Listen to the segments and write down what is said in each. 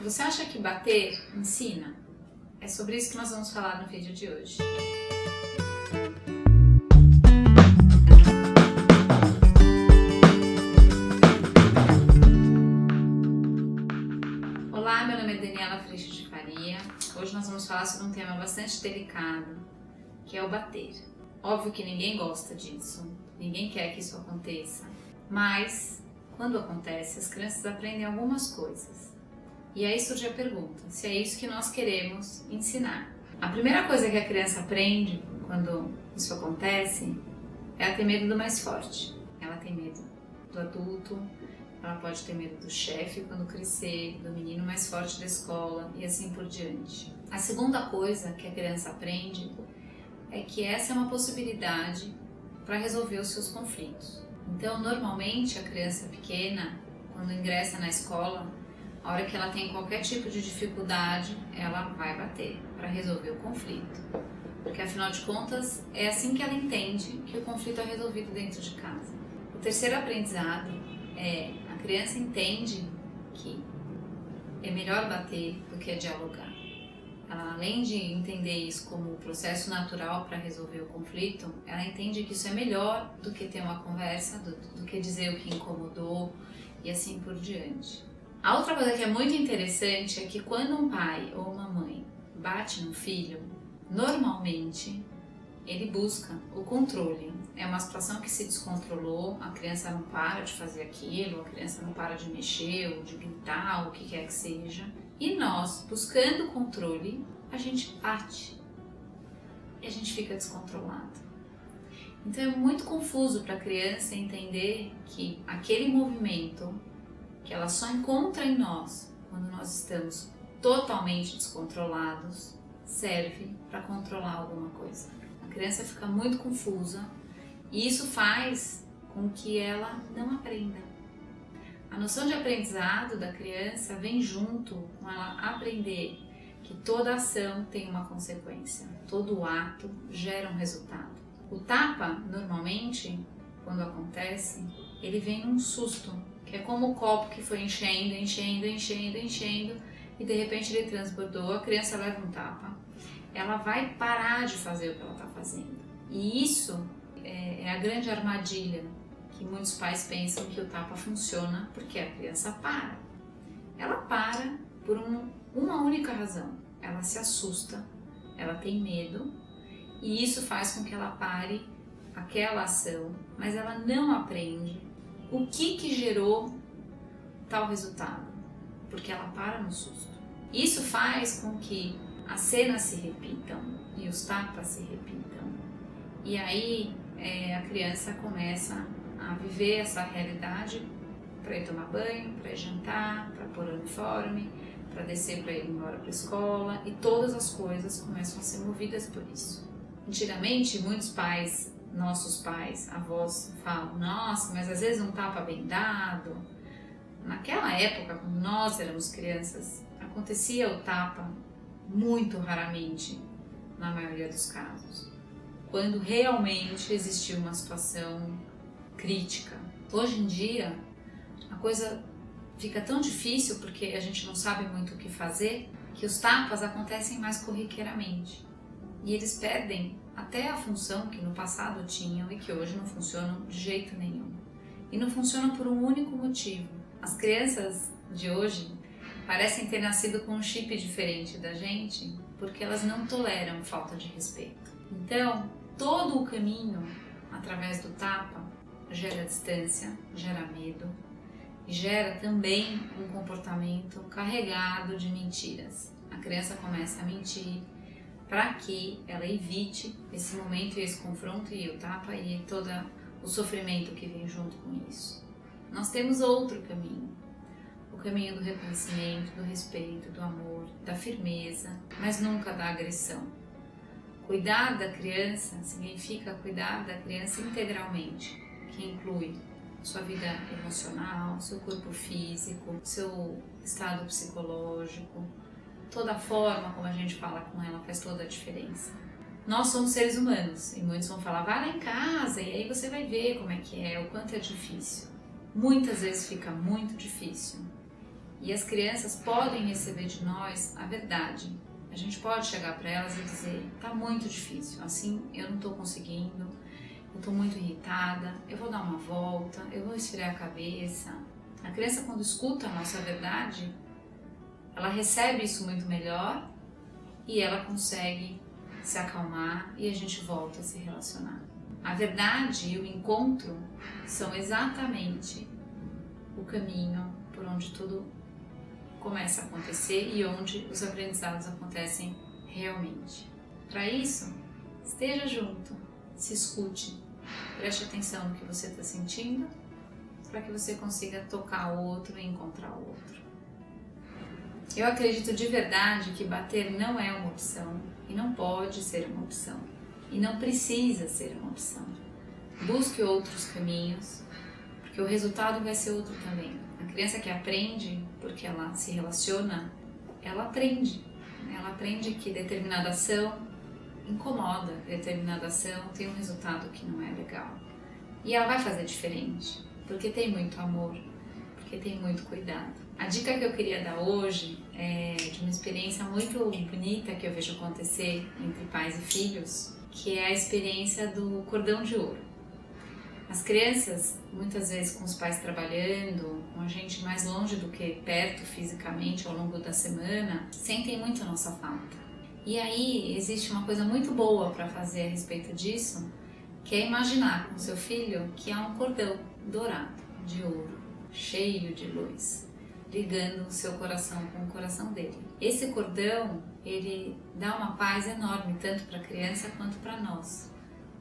Você acha que bater ensina? É sobre isso que nós vamos falar no vídeo de hoje. Olá, meu nome é Daniela Freixo de Faria. Hoje nós vamos falar sobre um tema bastante delicado, que é o bater. Óbvio que ninguém gosta disso, ninguém quer que isso aconteça, mas quando acontece, as crianças aprendem algumas coisas. E aí surge a pergunta, se é isso que nós queremos ensinar. A primeira coisa que a criança aprende quando isso acontece é a ter medo do mais forte. Ela tem medo do adulto, ela pode ter medo do chefe quando crescer, do menino mais forte da escola e assim por diante. A segunda coisa que a criança aprende é que essa é uma possibilidade para resolver os seus conflitos. Então, normalmente, a criança pequena, quando ingressa na escola, a hora que ela tem qualquer tipo de dificuldade, ela vai bater para resolver o conflito. Porque, afinal de contas, é assim que ela entende que o conflito é resolvido dentro de casa. O terceiro aprendizado é a criança entende que é melhor bater do que dialogar. Ela, além de entender isso como um processo natural para resolver o conflito, ela entende que isso é melhor do que ter uma conversa, do que dizer o que incomodou e assim por diante. A outra coisa que é muito interessante é que quando um pai ou uma mãe bate no filho, normalmente ele busca o controle. É uma situação que se descontrolou, a criança não para de fazer aquilo, a criança não para de mexer ou de gritar, o que quer que seja. E nós, buscando o controle, a gente bate e a gente fica descontrolado. Então é muito confuso para a criança entender que aquele movimento que ela só encontra em nós quando nós estamos totalmente descontrolados serve para controlar alguma coisa. A criança fica muito confusa e isso faz com que ela não aprenda. A noção de aprendizado da criança vem junto com ela aprender que toda ação tem uma consequência, todo ato gera um resultado. O tapa, normalmente, quando acontece, ele vem num susto, que é como o copo que foi enchendo e de repente ele transbordou, a criança leva um tapa. Ela vai parar de fazer o que ela está fazendo. E isso é a grande armadilha que muitos pais pensam que o tapa funciona porque a criança para. Ela para por uma única razão. Ela se assusta, ela tem medo e isso faz com que ela pare aquela ação, mas ela não aprende o que gerou tal resultado, porque ela para no susto. Isso faz com que as cenas se repitam e os tapas se repitam. E aí a criança começa a viver essa realidade para ir tomar banho, para ir jantar, para pôr uniforme, para descer para ir embora para a escola, e todas as coisas começam a ser movidas por isso. Antigamente, muitos pais, nossos pais, avós, falam: nossa, mas às vezes um tapa bem dado. Naquela época, quando nós éramos crianças, acontecia o tapa muito raramente, na maioria dos casos, quando realmente existia uma situação crítica. Hoje em dia, a coisa fica tão difícil porque a gente não sabe muito o que fazer, que os tapas acontecem mais corriqueiramente. E eles perdem até a função que no passado tinham e que hoje não funcionam de jeito nenhum. E não funcionam por um único motivo. As crianças de hoje parecem ter nascido com um chip diferente da gente porque elas não toleram falta de respeito. Então, todo o caminho através do tapa gera distância, gera medo e gera também um comportamento carregado de mentiras. A criança começa a mentir para que ela evite esse momento e esse confronto e o tapa e todo o sofrimento que vem junto com isso. Nós temos outro caminho, o caminho do reconhecimento, do respeito, do amor, da firmeza, mas nunca da agressão. Cuidar da criança significa cuidar da criança integralmente, que inclui sua vida emocional, seu corpo físico, seu estado psicológico, toda a forma como a gente fala com ela faz toda a diferença. Nós somos seres humanos e muitos vão falar: vai lá em casa e aí você vai ver como é que é, o quanto é difícil. Muitas vezes fica muito difícil E as crianças podem receber de nós a verdade. A gente pode chegar para elas e dizer: tá muito difícil, assim eu não estou conseguindo, eu estou muito irritada, eu vou dar uma volta, eu vou esfriar a cabeça. A criança, quando escuta a nossa verdade, ela recebe isso muito melhor e ela consegue se acalmar e a gente volta a se relacionar. A verdade e o encontro são exatamente o caminho por onde tudo começa a acontecer e onde os aprendizados acontecem realmente. Para isso, esteja junto, se escute, preste atenção no que você está sentindo, para que você consiga tocar o outro e encontrar o outro. Eu acredito de verdade que bater não é uma opção e não pode ser uma opção e não precisa ser uma opção. Busque outros caminhos, porque o resultado vai ser outro também. A criança que aprende porque ela se relaciona, ela aprende. Ela aprende que determinada ação incomoda, determinada ação tem um resultado que não é legal. E ela vai fazer diferente, porque tem muito amor, porque tem muito cuidado. A dica que eu queria dar hoje é de uma experiência muito bonita que eu vejo acontecer entre pais e filhos, que é a experiência do cordão de ouro. As crianças, muitas vezes com os pais trabalhando, com a gente mais longe do que perto fisicamente ao longo da semana, sentem muito a nossa falta. E aí existe uma coisa muito boa para fazer a respeito disso, que é imaginar com seu filho que há um cordão dourado, de ouro, cheio de luz, ligando o seu coração com o coração dele. Esse cordão, ele dá uma paz enorme, tanto para a criança quanto para nós,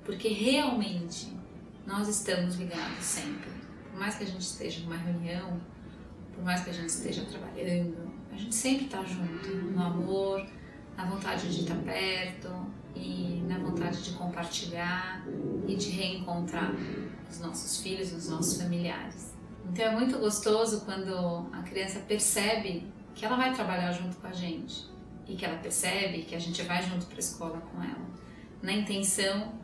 porque realmente nós estamos ligados sempre. Por mais que a gente esteja numa reunião, por mais que a gente esteja trabalhando, a gente sempre está junto, no amor, na vontade de estar perto e na vontade de compartilhar e de reencontrar os nossos filhos e os nossos familiares. Então é muito gostoso quando a criança percebe que ela vai trabalhar junto com a gente e que ela percebe que a gente vai junto para a escola com ela, na intenção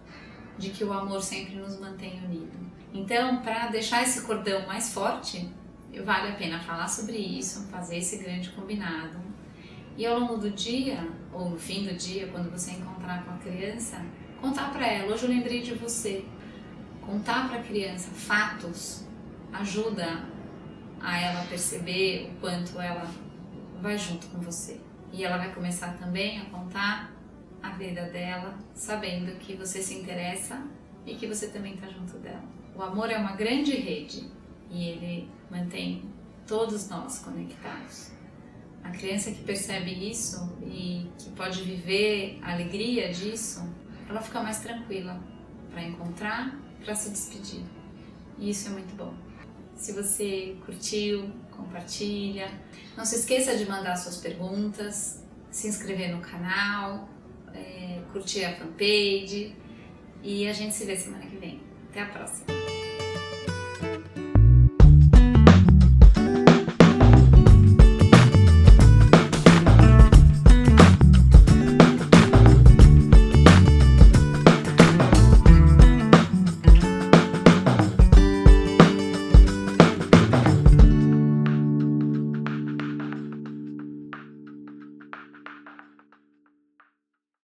de que o amor sempre nos mantém unidos. Então, para deixar esse cordão mais forte, vale a pena falar sobre isso, fazer esse grande combinado. E ao longo do dia, ou no fim do dia, quando você encontrar com a criança, contar para ela: hoje eu lembrei de você. Contar para a criança fatos ajuda a ela perceber o quanto ela vai junto com você. E ela vai começar também a contar a vida dela, sabendo que você se interessa e que você também está junto dela. O amor é uma grande rede e ele mantém todos nós conectados. A criança que percebe isso e que pode viver a alegria disso, ela fica mais tranquila para encontrar, para se despedir. E isso é muito bom. Se você curtiu, compartilha. Não se esqueça de mandar suas perguntas, se inscrever no canal, curtir a fanpage e a gente se vê semana que vem. Até a próxima!